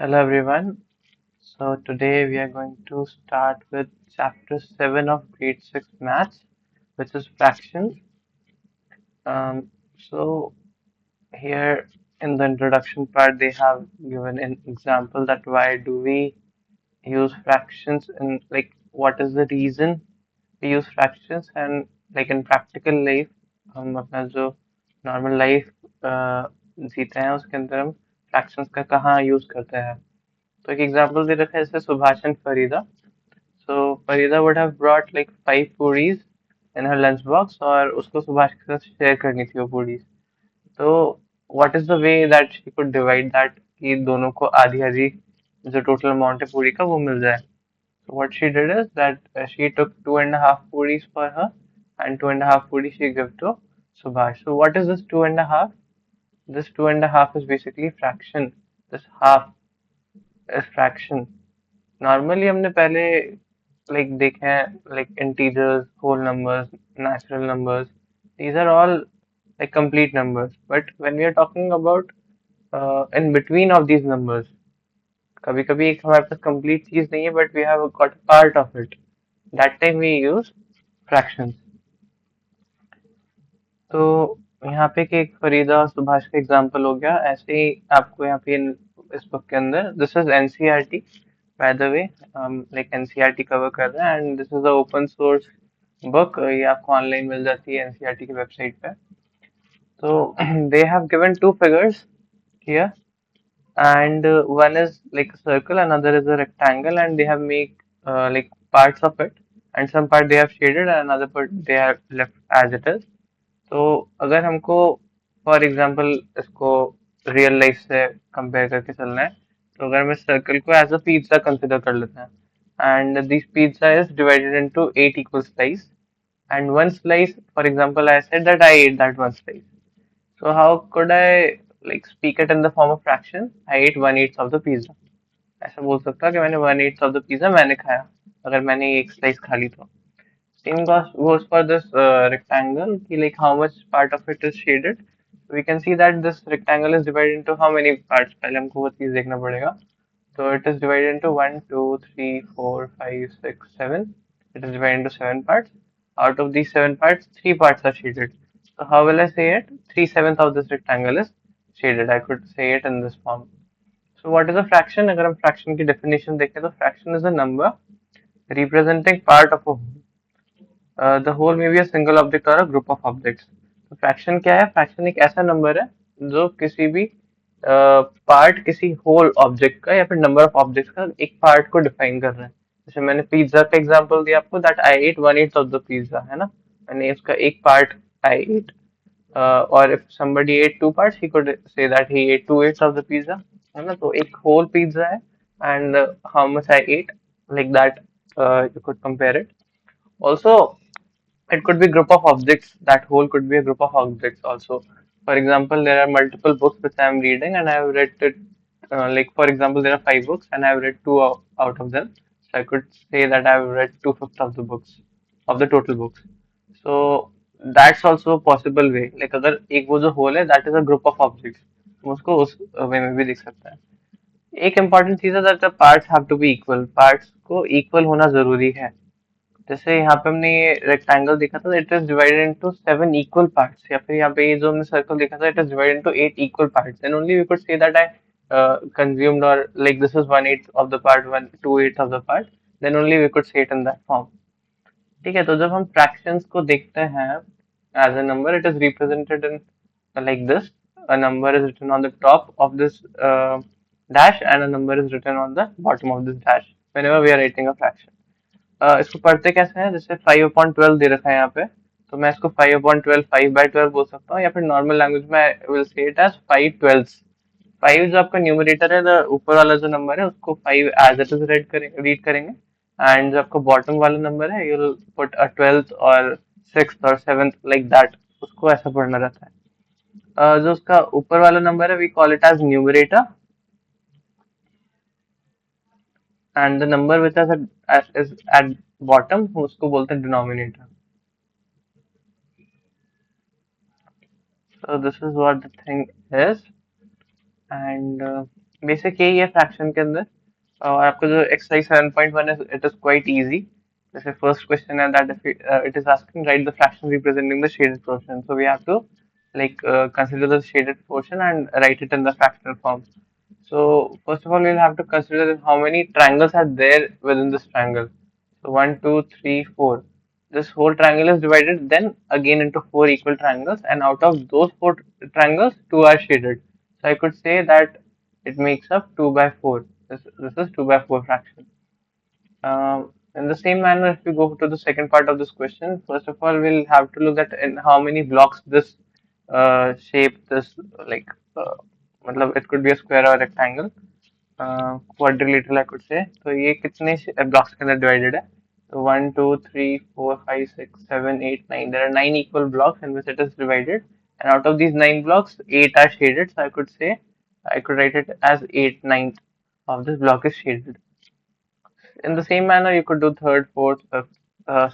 Hello everyone. So today we are going to start with chapter 7 of grade 6 maths, which is fractions. Um, so here in the introduction part they have given an example that why do we use fractions and like what is the reason we use fractions and like in practical life हम अपना जो normal life जीते हैं उसके अंदर हम fractions का कहाँ use करते हैं. तो एक एग्जांपल दे रखा है जैसे Subhash and Farida. So Farida would have brought like 5 puris in her lunch box और उसको सुभाष के साथ शेयर करनी थी वो पूरीज. तो what is the way that she could divide that कि दोनों को आधी आधी जो टोटल अमाउंट है पूरी का वो मिल जाए. So what she did is that she took 2.5 puris for her and 2.5 puris she gave to Subhash. So what is this 2.5? This 2.5 is basically fraction. This half is fraction. Normally हमने पहले like देखे हैं like integers whole numbers natural numbers these are all like complete numbers but when we are talking about in between of these numbers कभी कभी एक हमारे पास complete चीज नहीं है but we have got part of it that time we use fractions. तो यहाँ पे कि एक फरीदा और सुभाष का एग्जांपल हो गया ऐसे ही आपको यहाँ पे इस बुक के अंदर this is NCERT by the way like NCERT cover कर रहा है and this is a open source book ये आपको ऑनलाइन मिल जाती है एनसीईआरटी की वेबसाइट पे. तो they have given two figures here and one is like a circle, another is a rectangle, and they have made like parts of it, and some part they have shaded, and another part they have left as it is. तो अगर हमको for example इसको real life से compare करके चलना है तो अगर मैं सर्कल को एज अ पिज्जा कंसिडर कर लेते हैं and this pizza is divided into 8 equal slices and one slice for example I said that I ate that one slice. So how could I like speak it in the form of fraction? I ate 1/8 of the pizza. ऐसा बोल सकता कि मैंने 1/8 of the pizza मैंने खाया अगर मैंने एक स्लाइस खा ली तो. Same goes for this rectangle. Ki, like how much part of it is shaded. We can see that this rectangle is divided into how many parts. पहले हमको वो चीज देखना पड़ेगा. So it is divided into 1, 2, 3, 4, 5, 6, 7. It is divided into 7 parts. Out of these 7 parts, 3 parts are shaded. So how will I say it? 3/7 of this rectangle is shaded. I could say it in this form. So what is a fraction? अगर हम fraction की definition देखें तो fraction is a number representing part of a whole. The whole may be a single object or a group of objects. तो fraction क्या है? Fraction एक ऐसा नंबर है जो किसी भी पार्ट किसी होल ऑब्जेक्ट का या फिर नंबर ऑफ ऑब्जेक्ट्स का एक पार्ट को डिफाइन कर रहा है. जैसे मैंने पिज्जा का एग्जांपल दिया आपको that I ate 1/8 of the pizza है ना. मैंने उसका एक पार्ट आई एट और if somebody ate 2 parts he could say that he ate 2/8 of the pizza है ना. तो एक होल पिज्जा है and how much I ate like that you could compare it. Also it could be group of objects. That whole could be a group of objects also. For example, there are multiple books which I am reading, and I have read it. Like for example, there are 5 books, and I have read two out of them. So I could say that I have read 2/5 of the books, of the total books. So that's also a possible way. Like अगर एक वो जो whole है, that is a group of objects. हम उसको उस वे में भी देख सकते हैं. एक important चीज है that the parts have to be equal. Parts को equal होना जरूरी है. जैसे यहाँ पे हमने ये रेक्टेंगल देखा था it is divided into 7 equal parts या फिर यहाँ पे ये जो हमने सर्कल देखा था it is divided into 8 equal parts then only we could say that I consumed or like this is 1/8 of the part 1/2/8 of the part then only we could say it in that form. ठीक है. तो जब हम fractions को देखते हैं as a number it is represented in like this. A number is written on the top of this dash and a number is written on the bottom of this dash whenever we are writing a fraction. इसको पढ़ते कैसे हैं जैसे 5/12 दे रखा है यहाँ पे तो मैं इसको 5/12 5/12 बोल सकता हूँ या फिर नॉर्मल लैंग्वेज में विल से इट एज 5/12. 5 जो आपका न्यूमरेटर है ऊपर वाला जो नंबर है उसको 5 एज इट इज रीड करेंगे एंड जो आपका बॉटम वाला नंबर है you will put a 12th और 6th और 7th लाइक दैट उसको ऐसा पढ़ना रहता है. जो उसका ऊपर वाला नंबर है we call it as numerator and the number which is at bottom उसको बोलते हैं denominator. So this is what the thing is, and basic यही है फ्रैक्शन के अंदर। और आपका जो एक्सरसाइज 7.1 है, इट इज क्वाइट इजी। जैसे फर्स्ट क्वेश्चन है that it is asking write the fraction representing the shaded portion, so we have to consider the shaded portion and write it in the fractional form. So first of all, we'll have to consider how many triangles are there within this triangle. So one, two, three, four. This whole triangle is divided then again into four equal triangles, and out of those four triangles, two are shaded. So I could say that it makes up 2 by 4. This is 2 by 4 fraction. In the same manner, if we go to the second part of this question, first of all, we'll have to look at in how many blocks this shape, this like, मतलब it could be a square or rectangle, quadrilateral I could say. तो ये कितने blocks के अंदर divided है? So 1, 2, 3, 4, 5, 6, 7, 8, 9. There are 9 equal blocks in which it is divided, and out of these 9 blocks, 8 are shaded. So I could say I could write it as 8 ninth of this block is shaded. In the same manner, you could do third, fourth, fifth,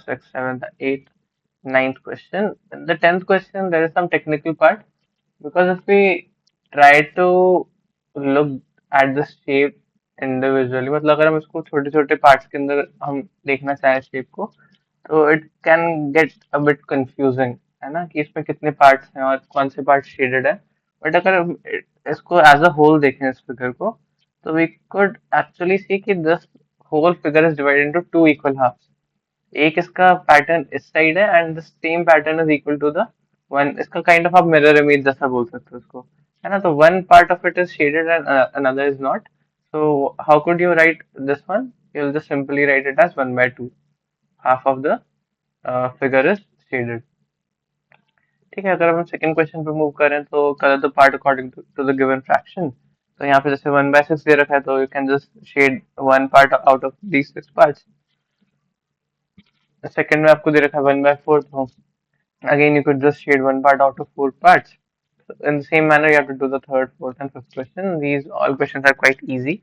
sixth, seventh, eighth, ninth question. In the 10th question, there is some technical part, because if we try to look at the shape individually, मतलब अगर हम इसको छोटे छोटे parts के अंदर हम देखना चाहें शेप को, तो it can get a bit confusing, है ना, कि इसमें कितने पार्ट्स हैं और कौन से पार्ट शेडेड है। बट अगर हम इसको एज अ होल देखें इस फिगर को, तो वी कुड एक्चुअली सी कि this whole figure is divided into two equal halves. एक इसका पैटर्न इस साइड है and the same pattern is equal to the one, इसका काइंड ऑफ आप मिरर इमेज जैसा बोल सकते हो इसको, है ना। तो one part of it is shaded and another is not. So how could you write this one? You will just simply write it as 1/2, half of the figure is shaded। ठीक है, अगर हम सेकंड क्वेश्चन पे move करें तो colour the part according to the given fraction. तो यहाँ पे जैसे 1/6 दे रखा है, तो you can just shade one part out of these 6 parts. Second में आपको दे रखा है 1/4, तो again you could just shade one part out of four parts। So in the same manner, you have to do the third, fourth, and fifth question. These all questions are quite easy।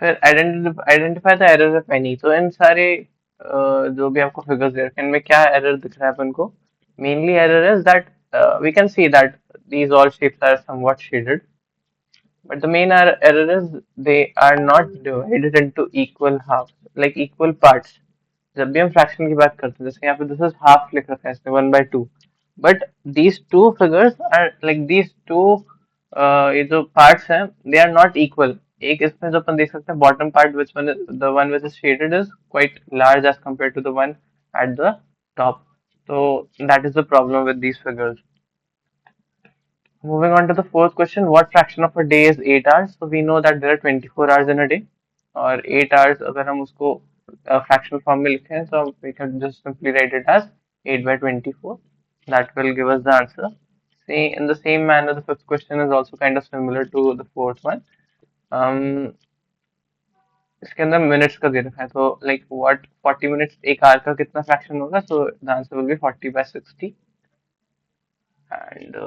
फिर identify the error if any। तो इन सारे जो भी आपको figures दे रखे हैं, इनमें क्या एरर दिख रहा है अपन को? Mainly error is that we can see that these all shapes are somewhat shaded, but the main error is they are not divided into equal halves, like equal parts। जब भी हम फ्रैक्शन की बात करते हैं, जैसे यहाँ पे दिस इज हाफ लिख रखा है इसने 1/2, but these two figures are like these two, ये जो पार्ट्स हैं दे आर नॉट इक्वल। एक इसमें जो अपन देख सकते हैं bottom part, which one the one which is shaded is quite large as compare to the one at the top. तो that is the problem with these figures. Moving on to the fourth question, what fraction of a day is 8 hours? So we know that there are 24 hours in a day, और 8 hours अगर हम उसको fractional form में लिखें, so we can just simply write it as 8/24। That will give us the answer। See, in the same manner, the fifth question is also kind of similar to the fourth one। Um, इसके अंदर minutes का दे रखा है, तो like what 40 minutes एक our का कितना fraction होगा? So the answer will be 40/60। And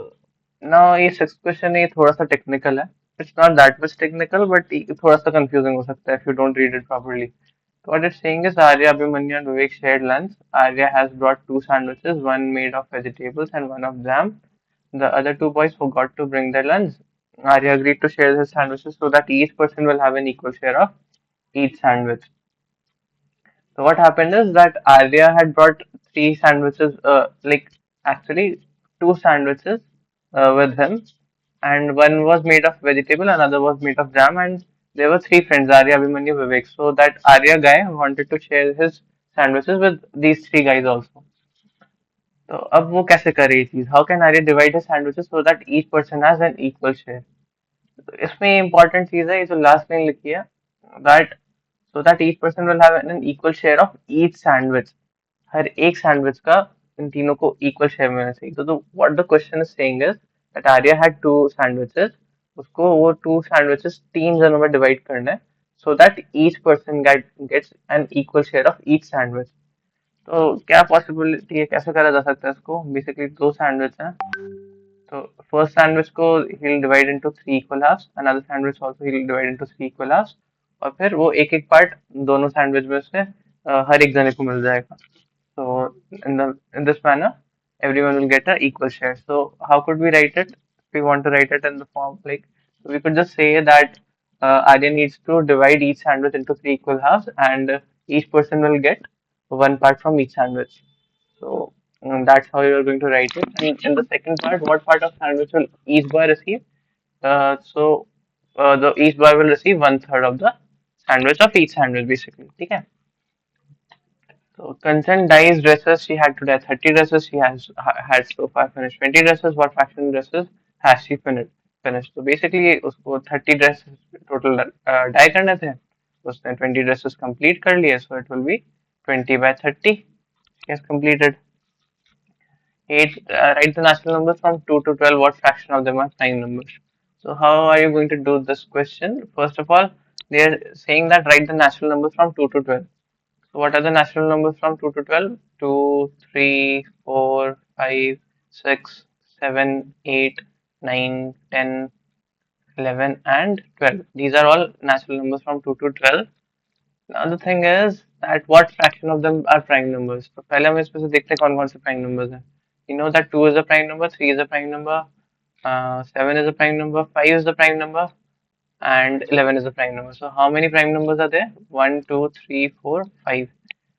now ये सिक्स क्वेश्चन ये थोड़ा सा टेक्निकल है। It's not that much technical, but थोड़ा सा कंफ्यूजिंग हो सकता है if you don't read it properly। So what it's saying is Arya, Abhimanyu and Vivek shared lunch। Arya has brought two sandwiches, one made of vegetables and one of jam। The other two boys forgot to bring their lunch। Arya agreed to share his sandwiches so that each person will have an equal share of each sandwich। So what happened is that Arya had brought three sandwiches, like actually two sandwiches with him, and one was made of vegetable, another was made of jam, and there were three friends, Arya, Abhimanyu, Vivek. So that Arya guy wanted to share his sandwiches with these three guys also। तो अब वो कैसे करे ये चीज? How can Arya divide his sandwiches so that each person has an equal share? तो इसमें important चीज है, ये जो लास्ट लाइन लिखी है, that so that each person will have an equal share of each sandwich। हर एक सैंडविच का इन तीनों को इक्वल शेयर मिलना चाहिए। तो what the question is saying is that Arya had two sandwiches, उसको वो टू सैंडविचेस तीन जनों में डिवाइड करना है, so that each person gets an equal share of each sandwich. तो क्या पॉसिबिलिटी है, कैसे करा जा सकता है इसको? बेसिकली दो सैंडविच हैं, तो फर्स्ट सैंडविच को he'll divide into three equal halves, another sandwich also he'll divide into three equal halves, और फिर वो एक एक पार्ट दोनों सैंडविच में से हर एक जने को मिल जाएगा। So in this manner, everyone will get an equal share। So how could we write it? If we want to write it in the form like, we could just say that Arya needs to divide each sandwich into three equal halves, and each person will get one part from each sandwich. So that's how you're going to write it. And in the second part, what part of sandwich will each boy receive? The each boy will receive one third of the sandwich of each sandwich, basically. Okay. So consent dies dresses she had today 30 dresses. She has had so far finished 20 dresses. What fraction dresses has she finished? So basically उसको 30 dresses total die करने थे. उसने 20 dresses complete कर लिए. So it will be 20 by 30. She has completed. 8. Write the natural numbers from 2 to 12. What fraction of them are prime numbers? So how are you going to do this question? First of all, they are saying that write the natural numbers from 2 to 12. So what are the natural numbers from 2 to 12? 2, 3, 4, 5, 6, 7, 8, 9, 10, 11, and 12. These are all natural numbers from 2 to 12. Now the thing is that what fraction of them are prime numbers? तो पहले हम इसमें से देखते हैं कौन कौन से prime numbers हैं. You know that 2 is a prime number, 3 is a prime number, 7 is a prime number, 5 is a prime number, and 11 is a prime number. So how many prime numbers are there? 1, 2, 3, 4, 5.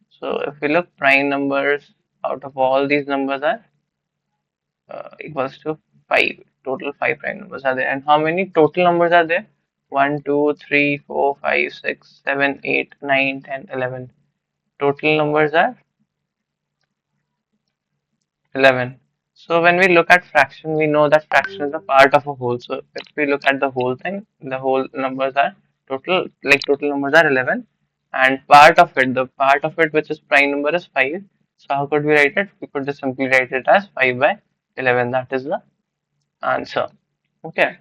So if we look, prime numbers out of all these numbers are equals to 5. Total 5 prime numbers are there. And how many total numbers are there? 1, 2, 3, 4, 5, 6, 7, 8, 9, 10, 11. Total numbers are 11. So when we look at fraction, we know that fraction is a part of a whole. So if we look at the whole thing, the whole numbers are total numbers are 11, and part of it, the part of it which is prime number is 5. So how could we write it? We could just simply write it as 5 by 11. That is the answer. Okay.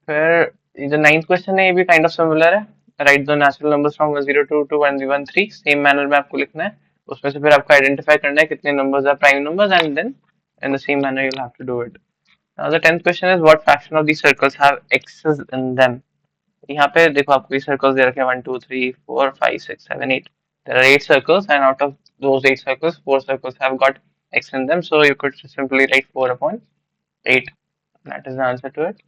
फिर the ninth question है ये भी kind of similar है. Write the natural numbers from 0 to 113. Same manner में आपको लिखना है. उसमें से फिर आपको identify करना है कितने numbers are prime numbers, and then in the same manner you'll have to do it. Now the 10th question is what fraction of these circles have x's in them? यहाँ पे देखो आपको ये circles दे रखे हैं 1 2 3 4 5 6 7 8. There are 8 circles, and out of those 8 circles, 4 circles have got x in them. So you could simply write 4 upon 8. That is the answer to it.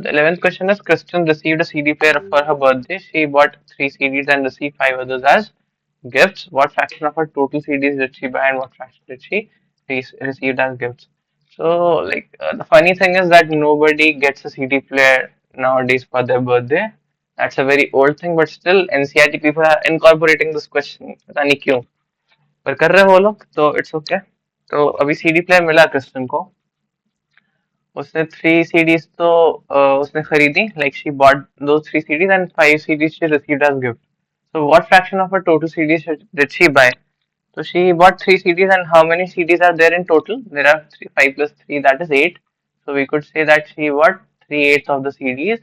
The 11th question is Kristen received a CD player for her birthday. She bought 3 CDs and received 5 others as gifts. What fraction of her total CDs did she buy, and what fraction did she receive as gifts? So, the funny thing is that nobody gets a CD player nowadays for their birthday. That's a very old thing, but still NCRT people are incorporating this question. पता नहीं क्यों पर कर रहे हैं वो लोग, तो it's okay. तो अभी CD player मिला क्रिस्टन को. उसने 3 CDs तो उसने खरीदी, like she bought those 3 CDs and 5 CDs she received as gift. So what fraction of her total CDs did she buy? So she bought 3 CDs, and how many CDs are there in total? There are 5 plus 3, that is 8. So we could say that she bought 3/8 of the CDs,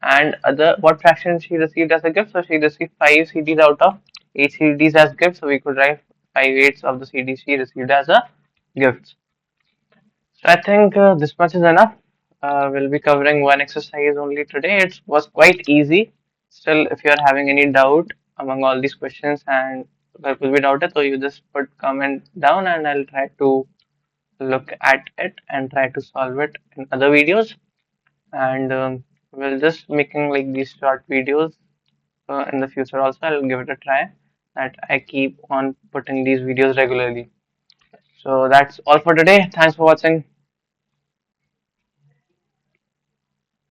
and other what fraction she received as a gift? So she received 5 CDs out of 8 CDs as gift. So we could write 5/8 of the CDs she received as a gift. So I think this much is enough. We'll be covering one exercise only today. It was quite easy. Still, if you are having any doubt among all these questions and there could be doubted, so you just put comment down and I'll try to look at it and try to solve it in other videos. And we'll just making like these short videos in the future also. I'll give it a try that I keep on putting these videos regularly. So that's all for today. Thanks for watching.